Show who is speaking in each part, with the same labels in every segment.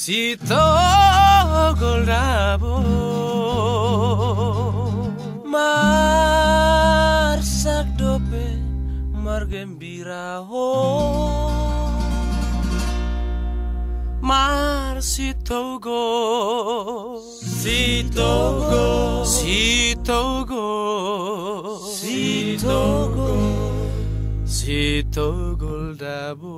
Speaker 1: si togol rabo marsak dope margembira ho mar si togo si togo si togo si togo si togol rabo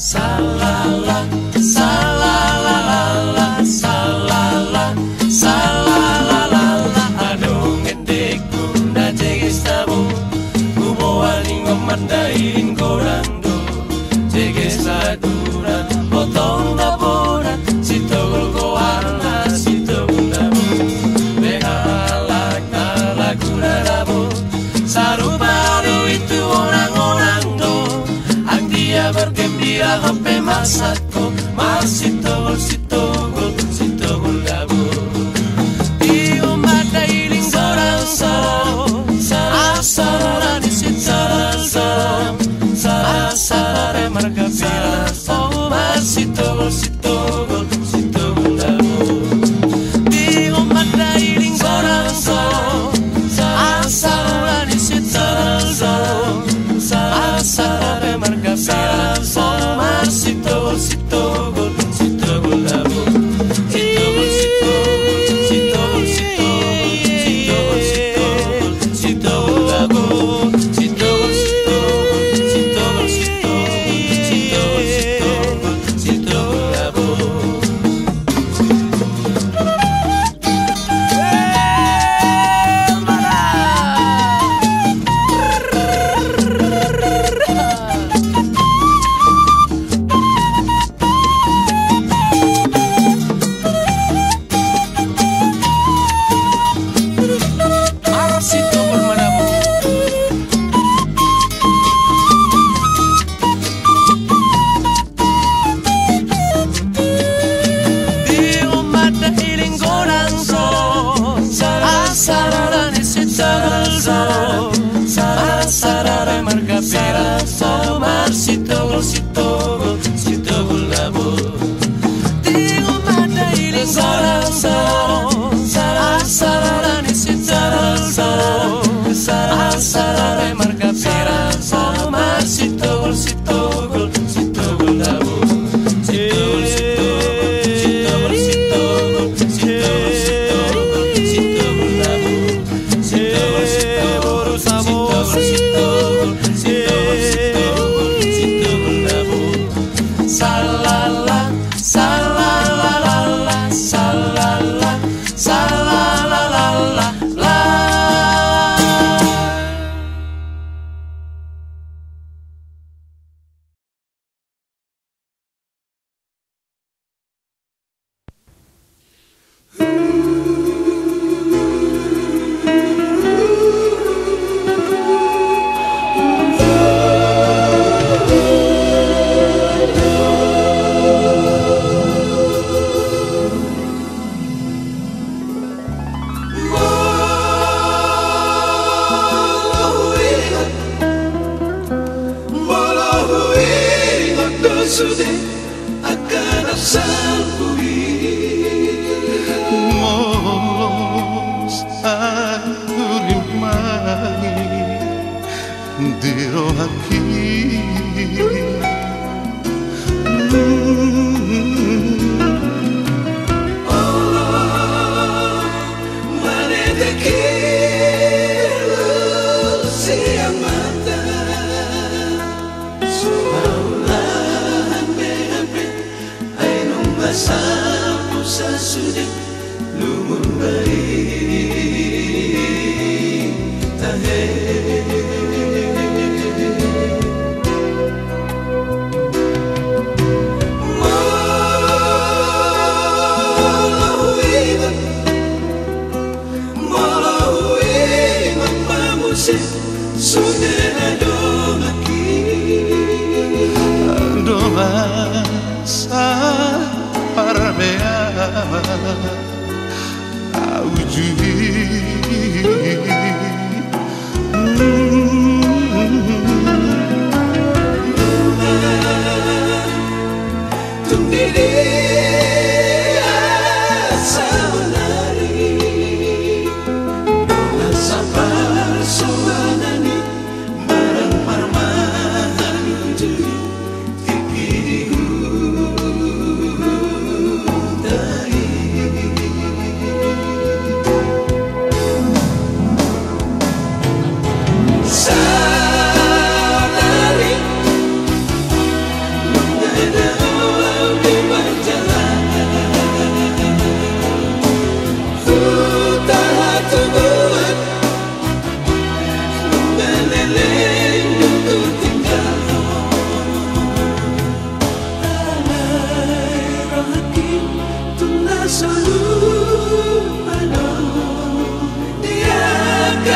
Speaker 1: salala salala salala salala adong endeku na jeges tabu kumo aling mandain gorando jeges aduran potong daboran si togol goala si togol dabu behalak lagu rabo sarupano itu orang-orang do ang dia bergembira sampai masako masih togol si togol si togol dabu di umat dailing gorang so asara di sitar so asara marga pira so masih togol si togol si togol dabu di umat dailing gorang so asara di sitar so asara marga pira so masih togol si togol si togol dabu si togol si togol si togol si togol si togol si togol dabu si togol si togol si togol si togol si togol dabu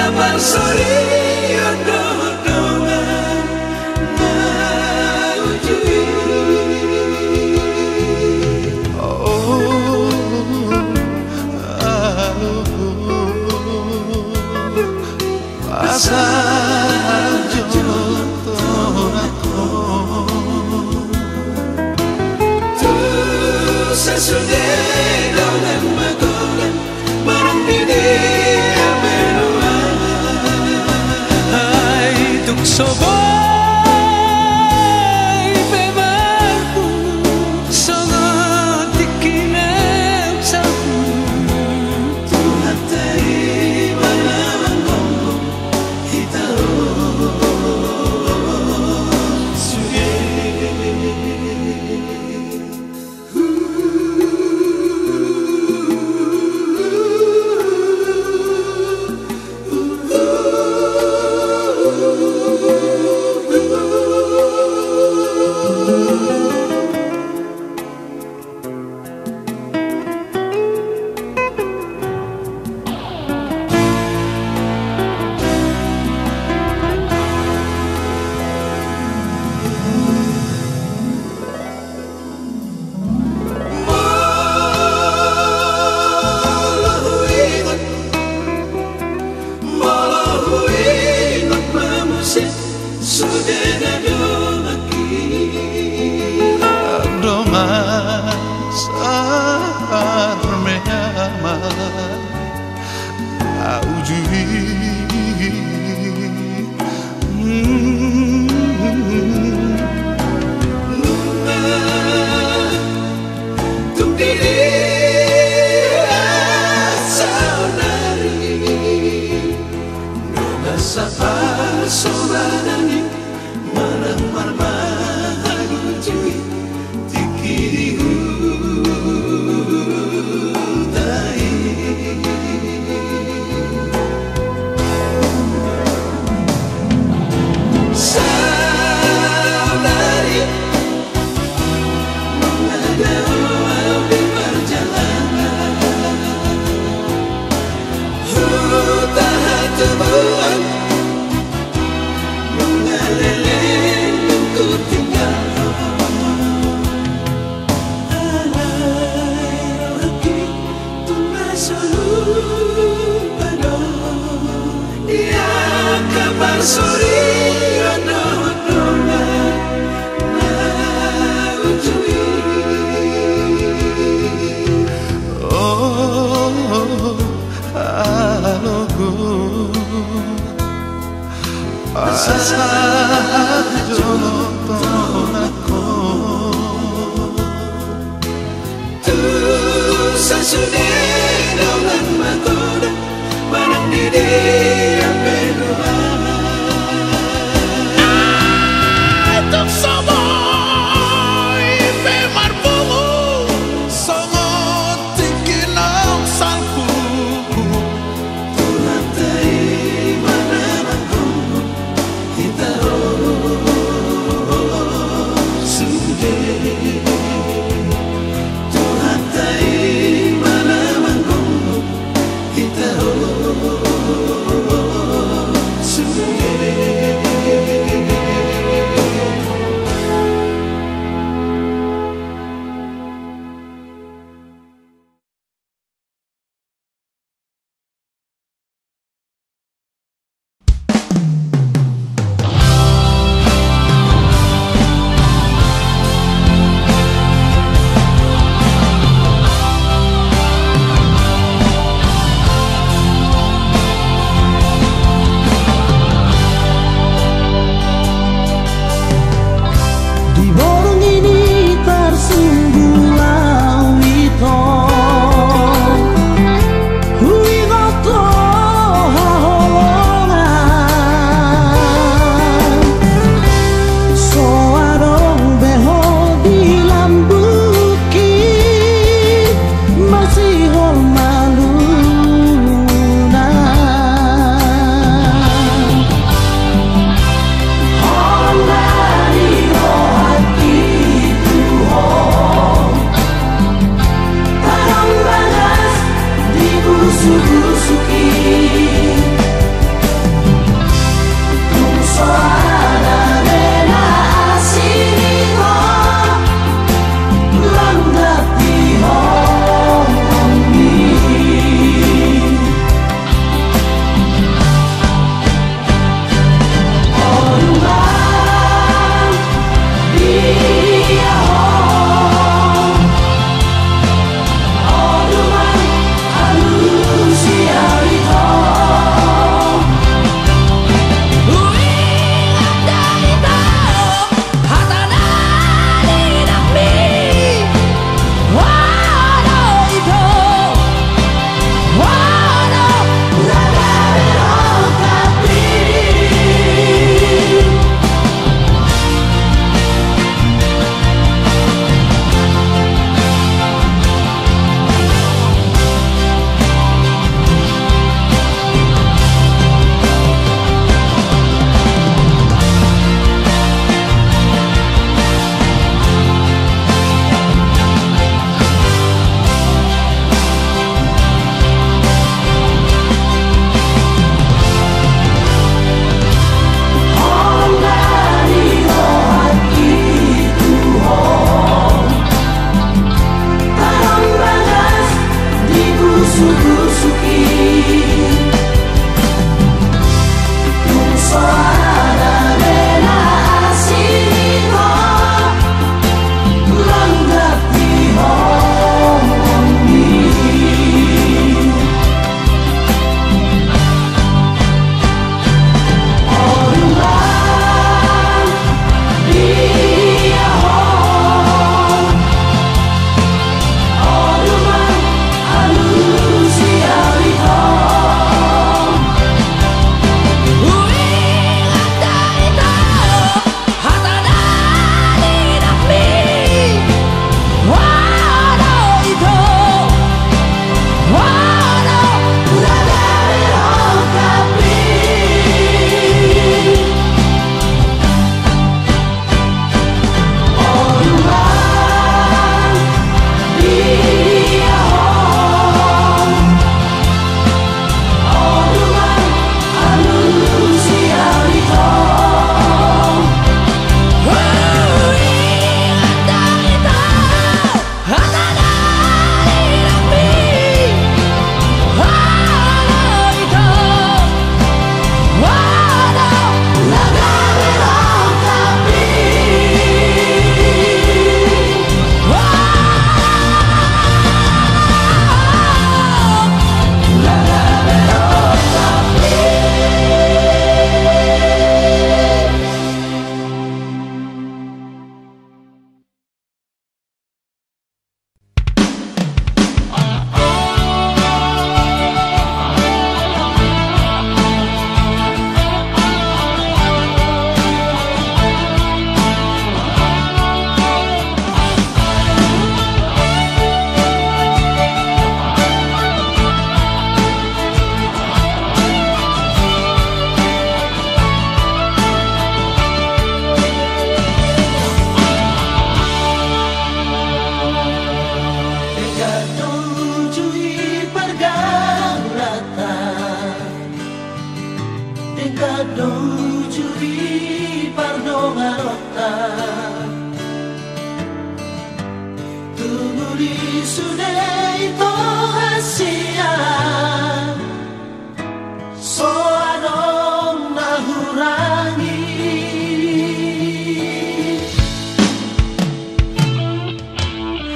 Speaker 1: kabar sore doa-doa ngaujui.
Speaker 2: Asal jotoraku
Speaker 1: Tu sesudah dengan magolan barang didi benua.
Speaker 2: Ay tukso boy bebarku sangat dikinap saku
Speaker 1: Tuhan tadi mana ngomong kita suge. Sudah
Speaker 2: Doma sarmeyama aujui
Speaker 1: tum diri saudari Noga sapa sobanani marang marmahagu cui tikiri hutai. Saudari mengadau di perjalanan hutan tubuhan mengaleleng ku tinggal. Alai lagi tunas lupa dia kabar sore doa-doa ngaujui.
Speaker 2: oh alogo asal jotoraku
Speaker 1: Tu sesudah dengan magoda barang didi benua.
Speaker 2: tukso boy bemarbumu sangat dikinap saku
Speaker 1: Tuhan tadi mana ngomong kita sudah. Tuhan tadi mana ngomong kita Soanong nahurangi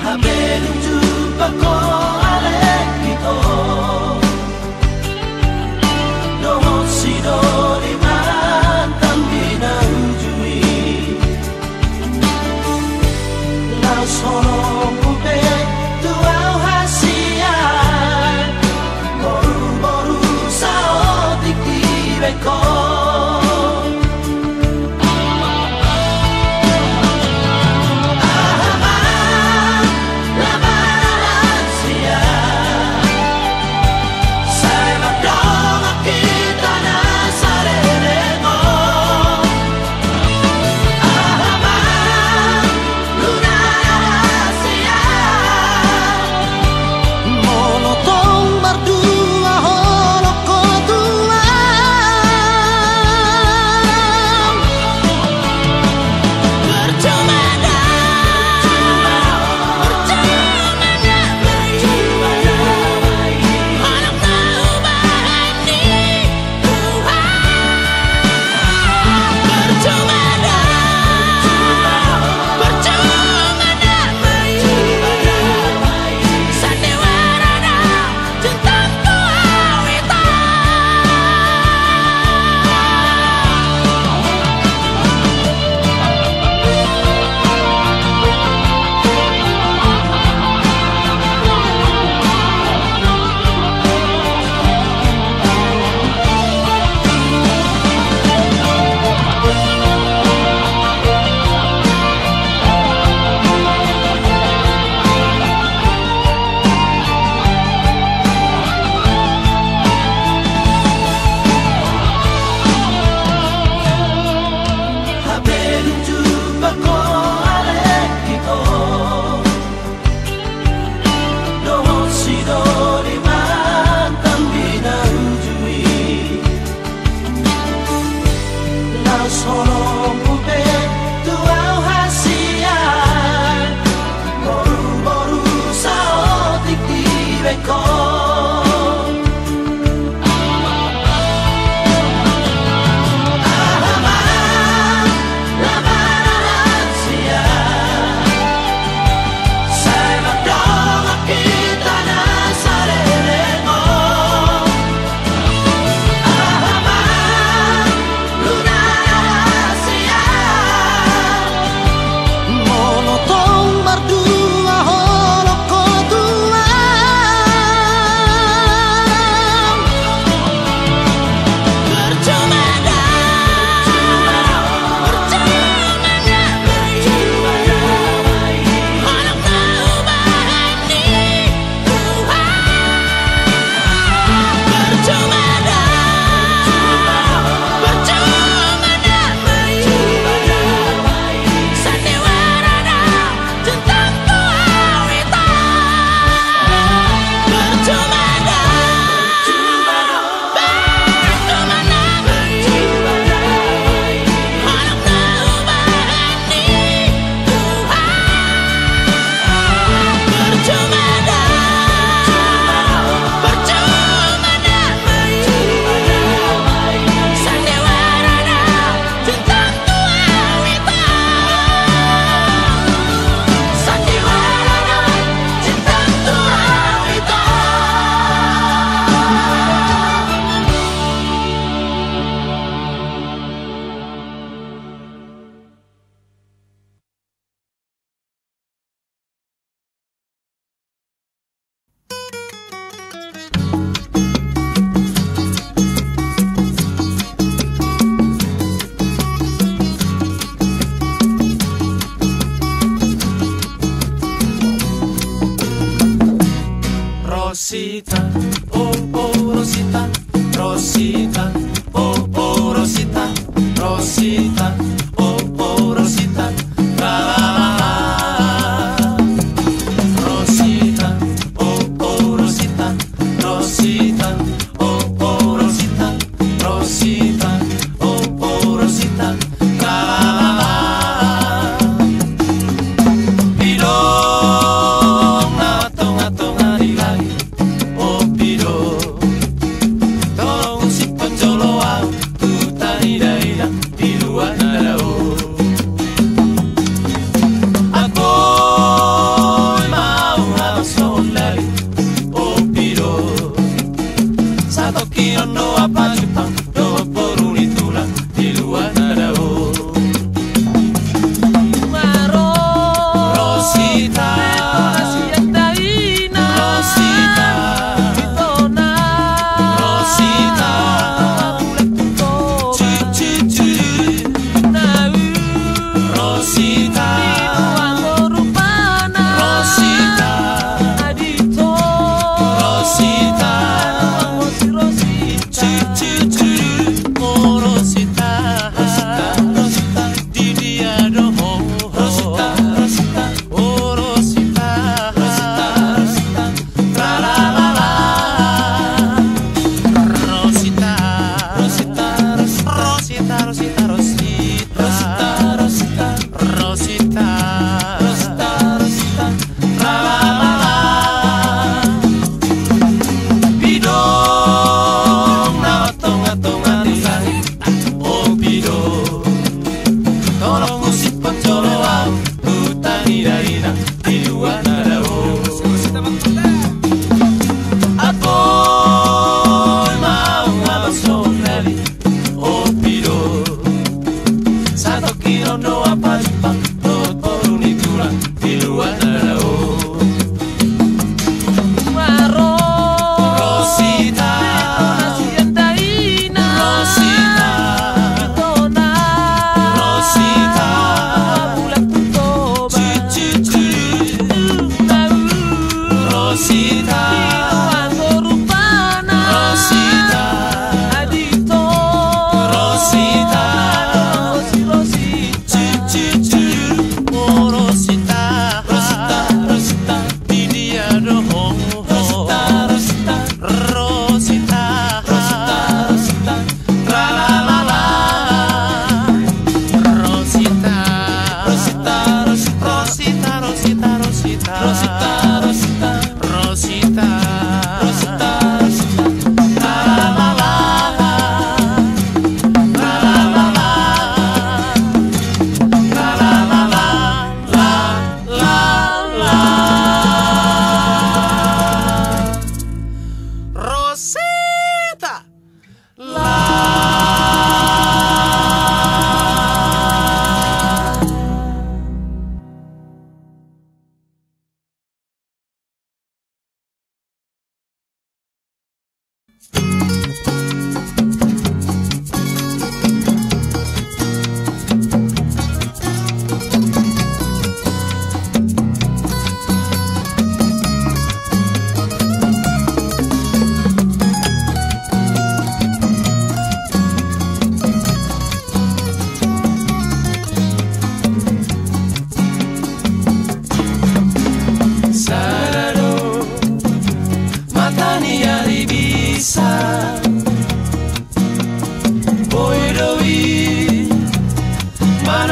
Speaker 1: Habelum jumpa ko alek ito Nohon sido di mantan binahujui Laos honong kumpe tuau hasian Boru-boru sao tikti beko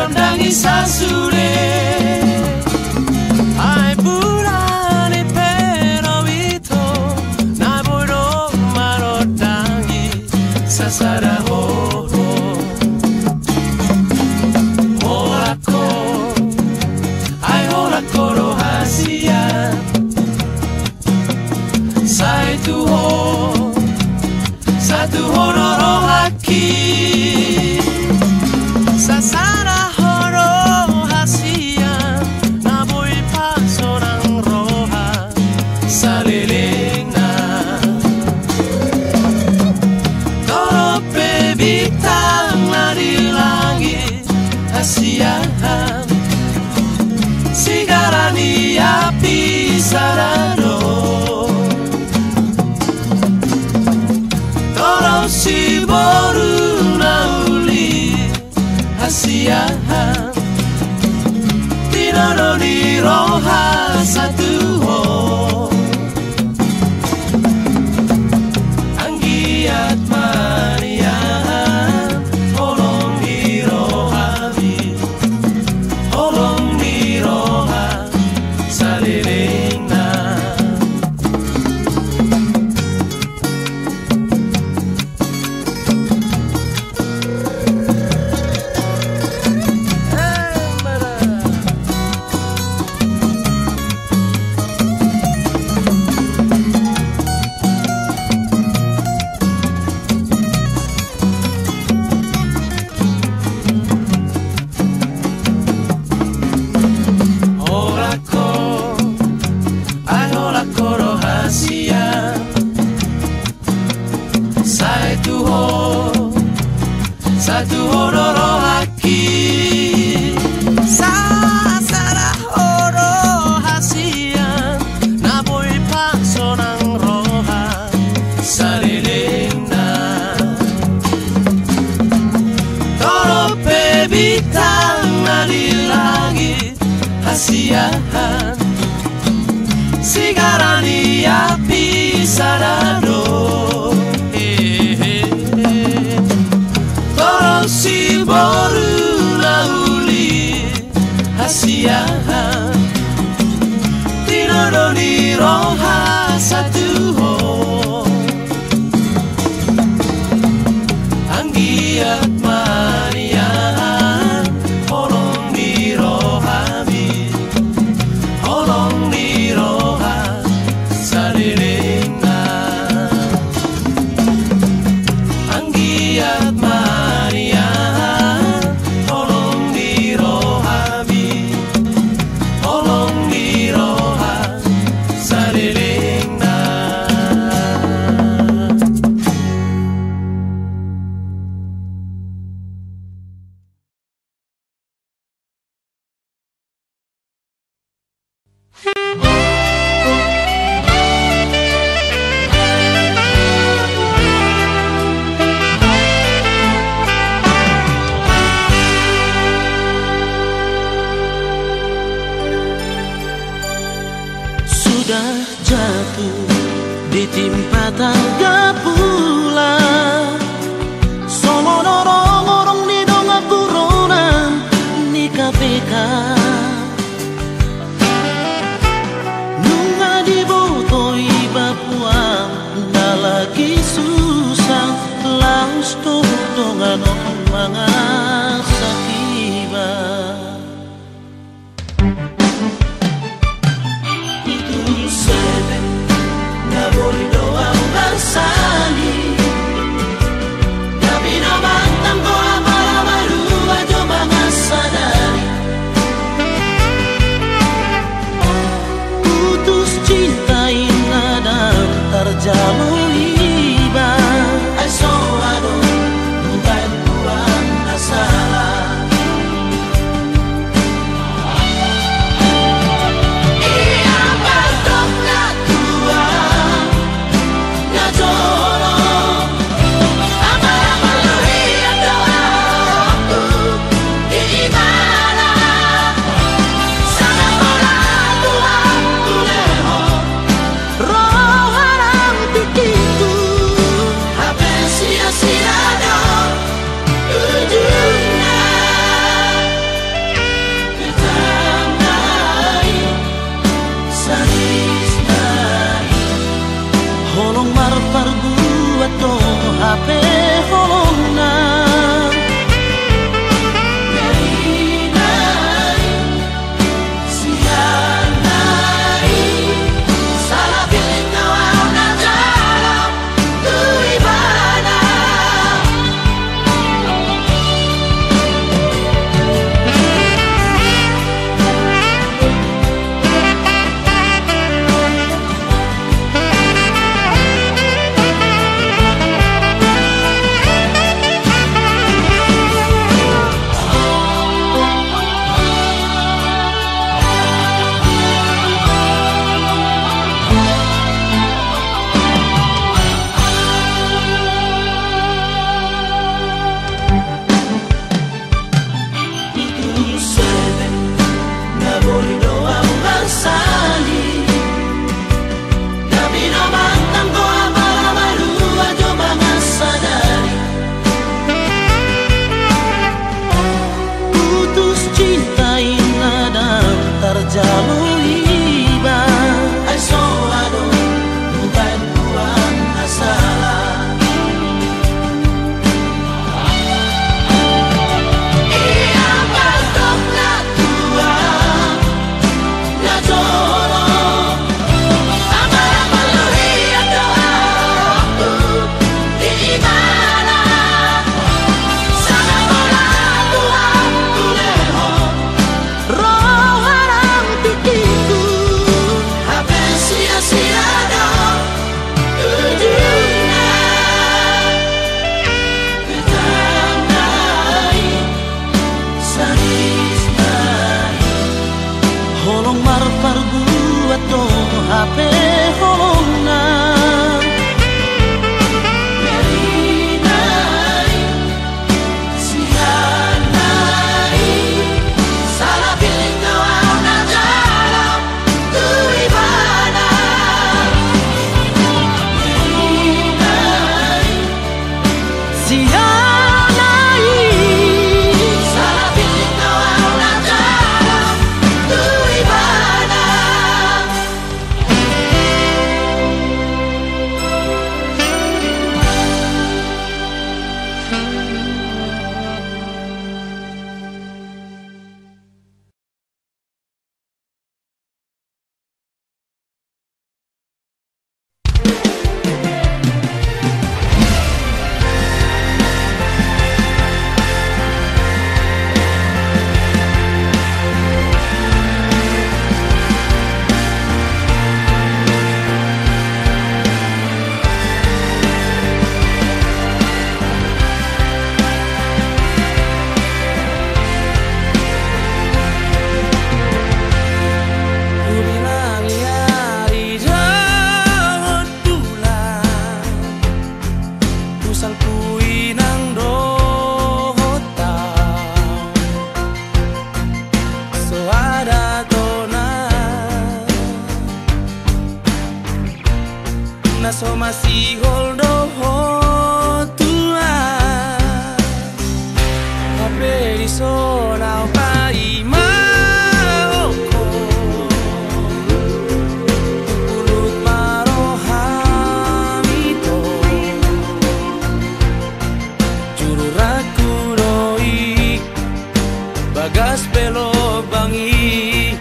Speaker 1: Ramdangi sasure ai burane pero ito na boro marotangi sasara horo holako rohasia satu horo rohaki sasara horo hasia naboy pasorang roha salilena torope bintang na di langit hasiahan sigarani api sarado toro si boru na uli hasiahan tinoro ni roha satu ho anggiat maniahan holong ni rohami holong ni roha salilena satu horo rohaki sasara horo hasian naboy paksonang roha salilena torope bintang na di langit hasiahan sigarani api sarado si boru lauli hasiahan tinoro ni roha satu ho anggiat maniahan holong ni rohami holong ni roha salilena anggiat
Speaker 3: jatuh ditimpa tangga pula Somo dorong di donga corona ni KPK Nunga di botoi Papua na lagi susah laus dongan mga sakiba Jalur iba, ay soado, bukan Tuhan salah. Ia batok na tua, na jolo, amal luhia doa, di mana, sana bola Tuhan tuleho, roh.
Speaker 1: So masih holdo tua Ape di sona pai maoko Ulut marohamito Juru raku doi Bagas pelo bangi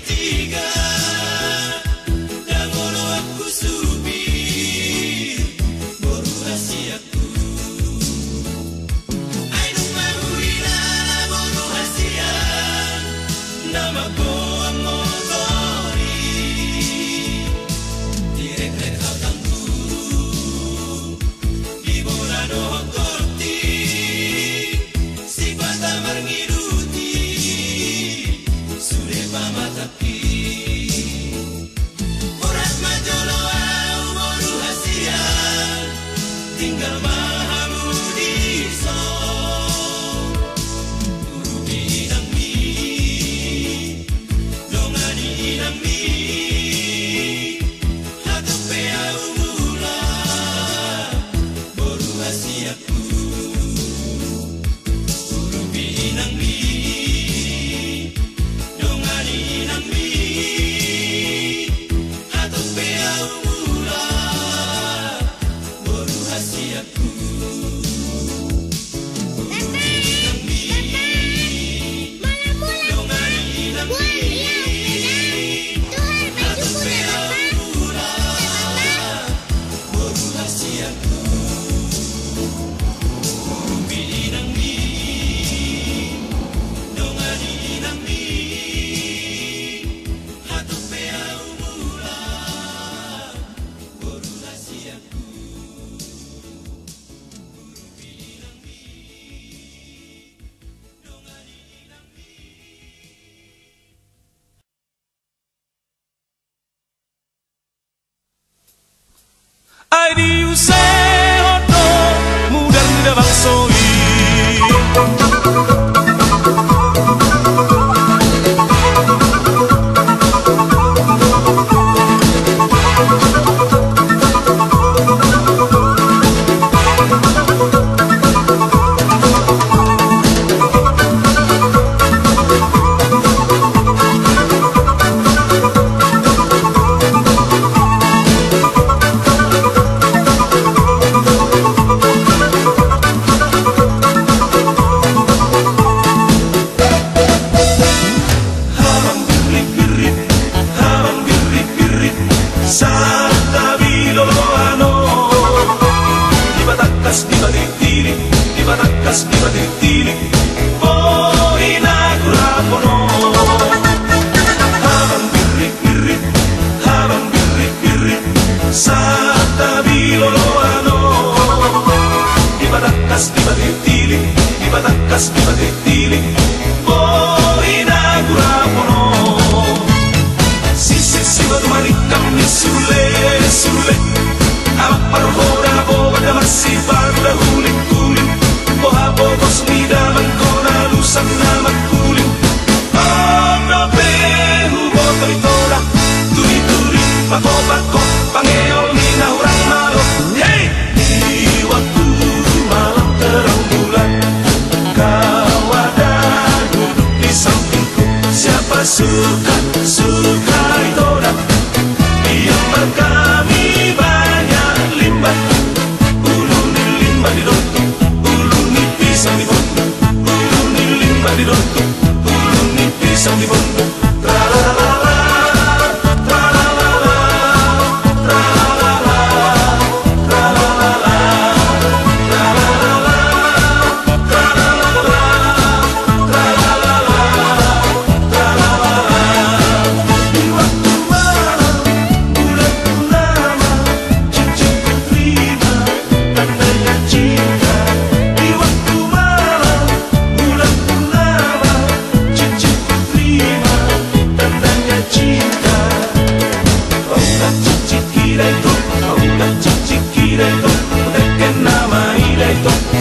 Speaker 1: Tiga, dan walau aku sudah ai di usai hoto mudar tidak bangsoi. Suka itolah yang berkami banyak limbah. Uluni limbah di dotu, uluni pisang di bondo. Uluni limbah di dotu, uluni pisang di bondo. Tra-la-la-la, tra-la-la-la, tra-la-la-la, tra-la-la-la, tra-la-la-la, tra-la-la-la,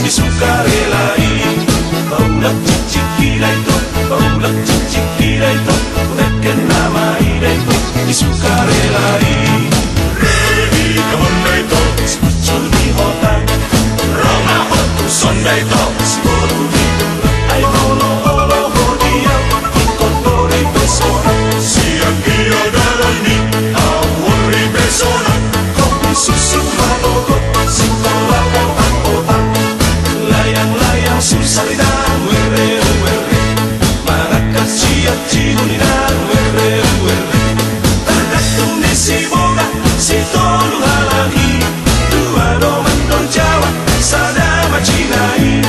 Speaker 1: sukarelai, baulah cicikira itu, baulah cicikira itu, unekken nama ida itu, disukarelai. Ready kamonda itu, sikucul di hotan, Roma hotu sonda itu, siboru di ai holo holo hodia, ikotore pesona, siang dia dalani, awuri pesona, kopi susu malogot, sikola otak-otak. Layang-layang susalidan were-were, marakas siap cinunidan were-were. Tergantung di si boga, si tolu halahi, dua doman don Jawa, sada macinai.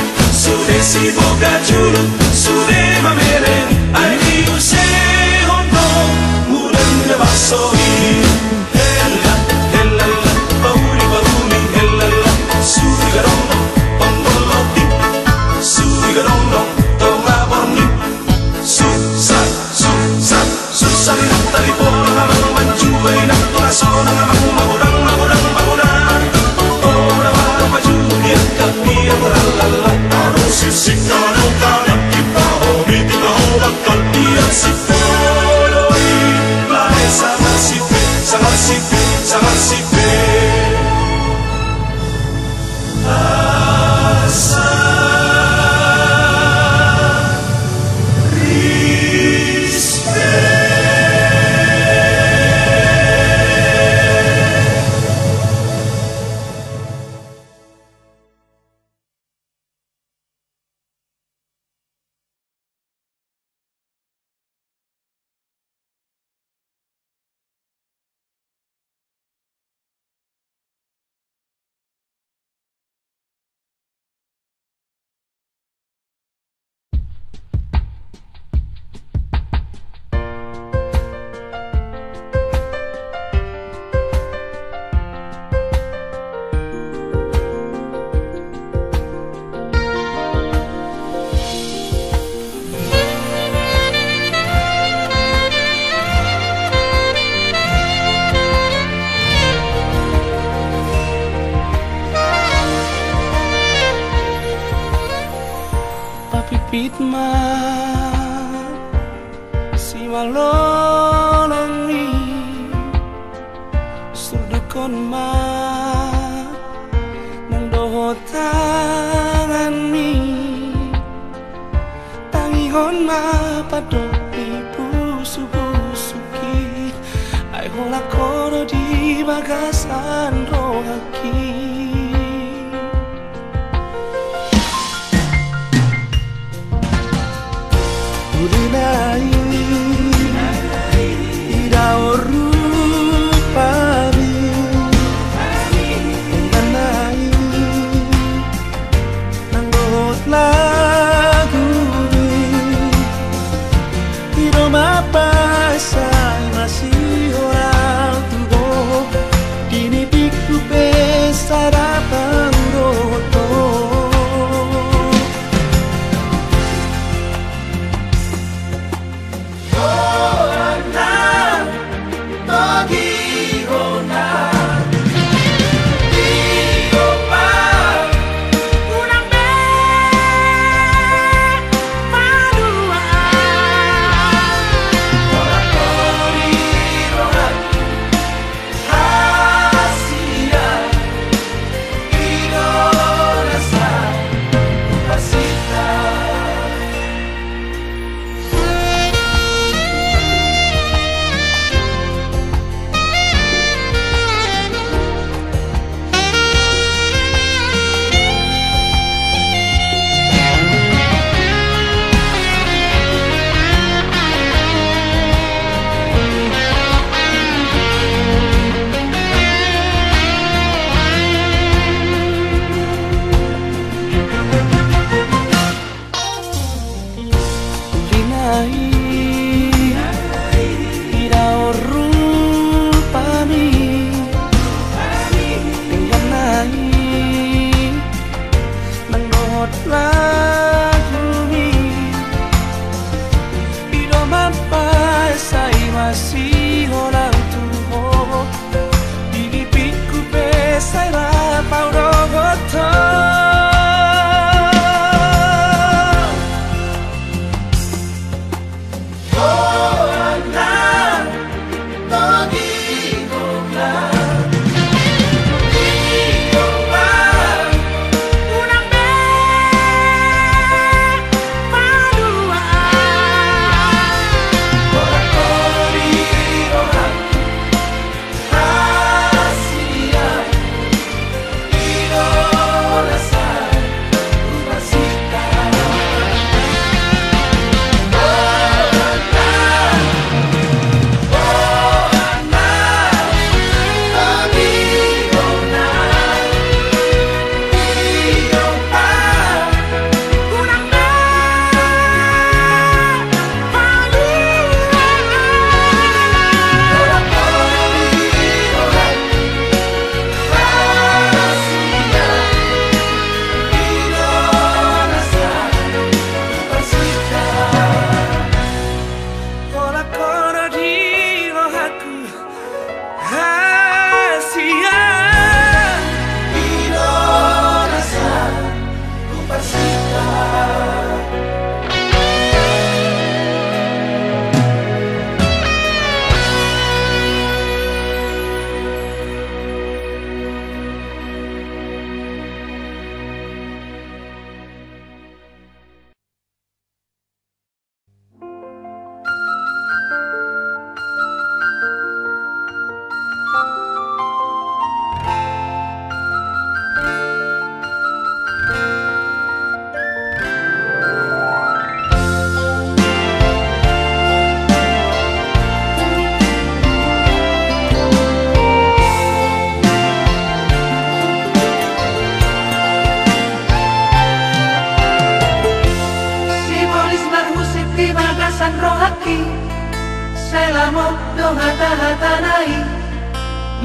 Speaker 3: pitma si malolong ni surdukon ma nang doho tangan ni tangihon ma pado ibu subusuki ai hola koro di bagasan rohaki Urinai ida orupari Enganai nanggot laguri Iro mapasay masih orang tuho Dini piku besara panggoto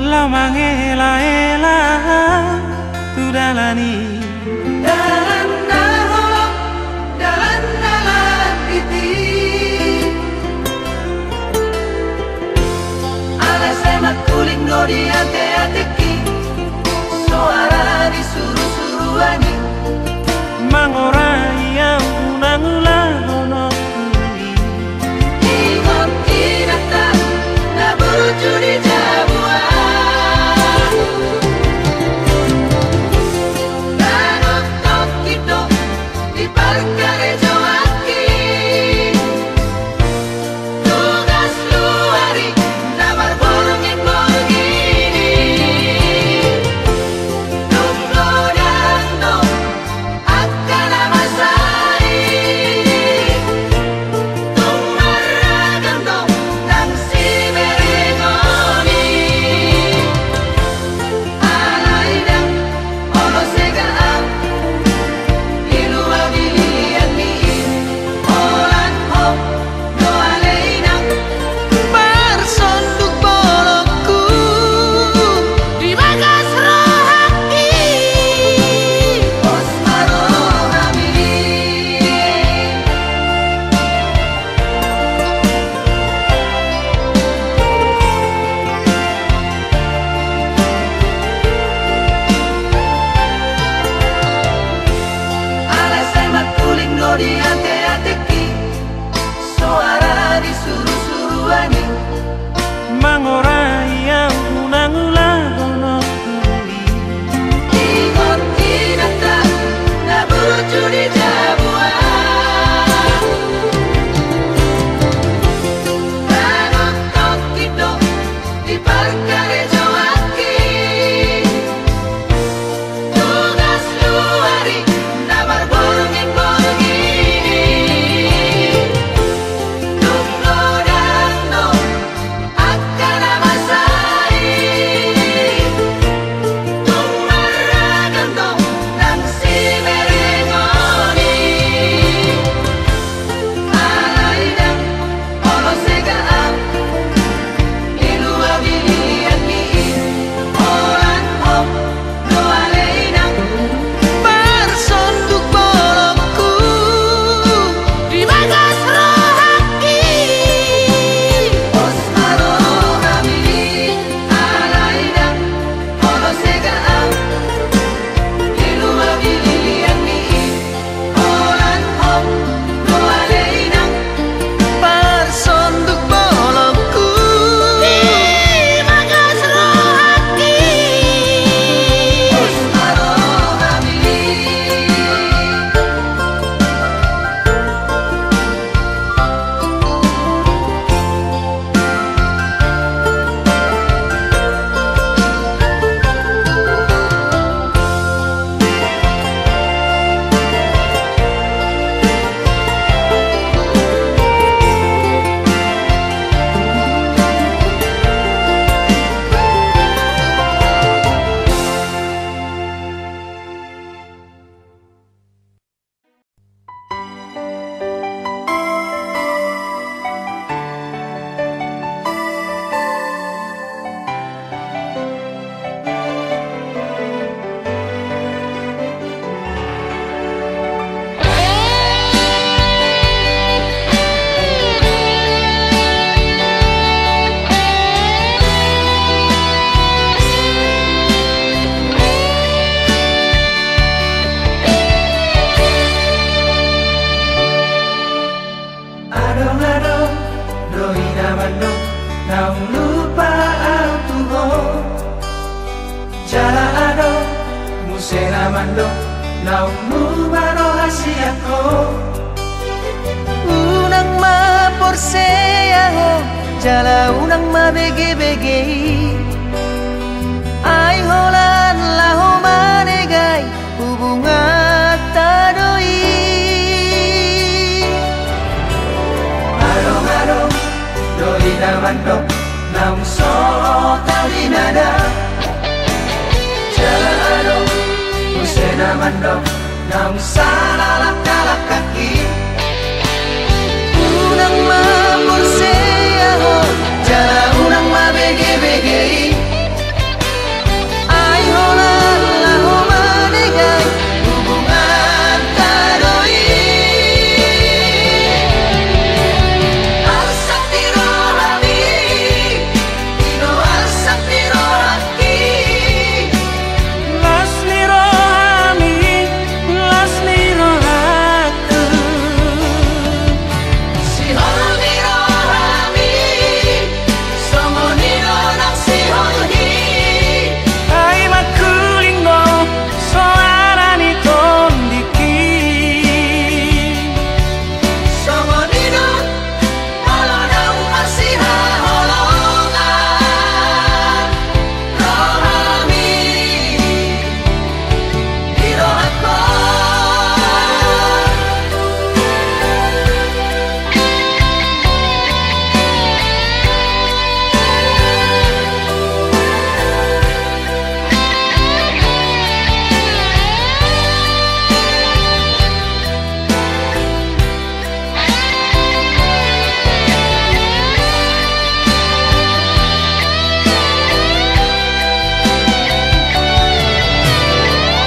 Speaker 1: Lamangela tudalani
Speaker 3: dalan iti alasai makuling no di ate-ateki suara disuruh-suruhani
Speaker 1: mangorai yang unang mando naumu marohasiaku
Speaker 3: unang maporseyaho jala unang mabege-bege ay holan laho manegay hubungan tadoi
Speaker 1: arong-arong doi naman do naung solo tali nada jala arong use naman do naung salalak-kalak kaki
Speaker 3: unang maporseyaho jala unang mabege-bege ay holan laho manegay hubungan tadoi
Speaker 1: alsak tiro hami ino alsak tiro haki
Speaker 3: las niro hami las niro haku
Speaker 1: si hol niro hami songo niro nang si hol hi
Speaker 3: ay makuling no soarani tondiki
Speaker 1: songo niro holo nang masih holongan rohami niro hako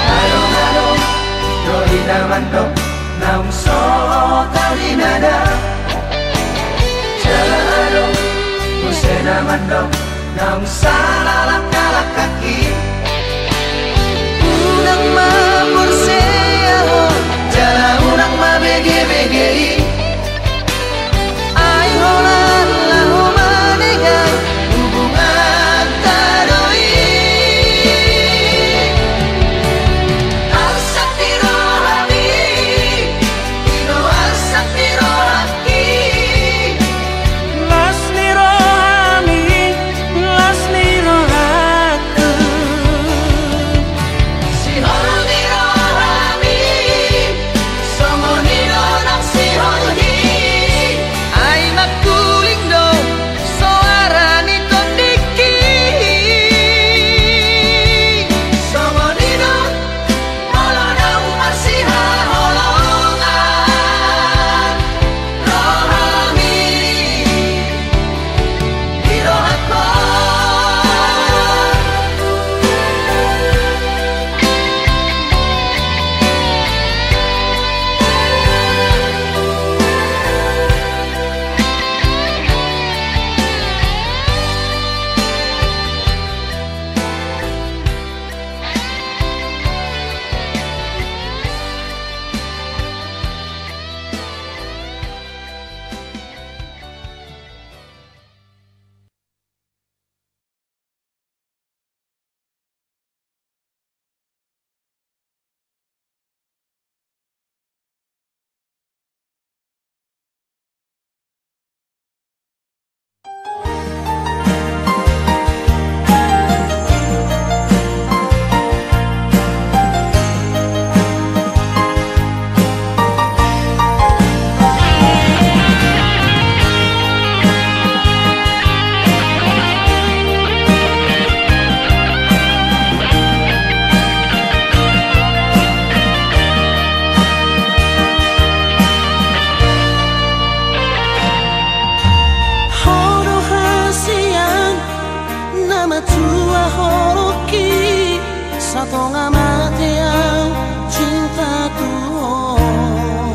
Speaker 1: arong-arong doi naman do naung solo tali nada jala arong use naman do naung salalak-kalak kaki
Speaker 3: unang maporseyaho jala unang mabege-bege ay holan laho manegay hubungan tadoi
Speaker 1: alsak tiro hami ino alsak tiro haki
Speaker 3: las niro hami las niro haku
Speaker 1: si hol niro hami songo niro nang si hol hi
Speaker 3: ay makuling do soarani tondiki
Speaker 1: songo niro holo nang masih holongan rohami niro hako
Speaker 3: horo hasian nama tua horoki satu ngamate yang cinta Tuhan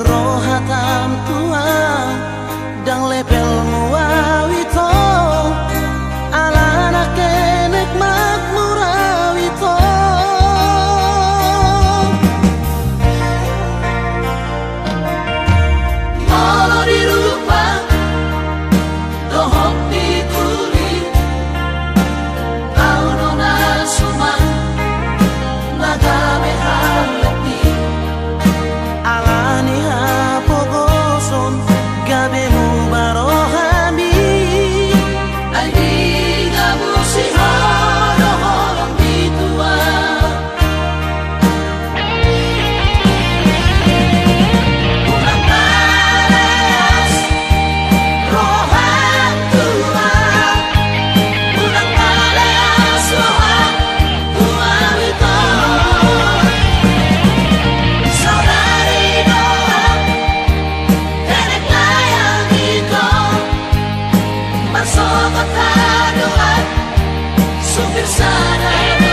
Speaker 3: rohatam Tuhan dang lepel muawito alana kenek makmurawito
Speaker 1: holo dirupa dohok di kulit au nona doa, supir sana.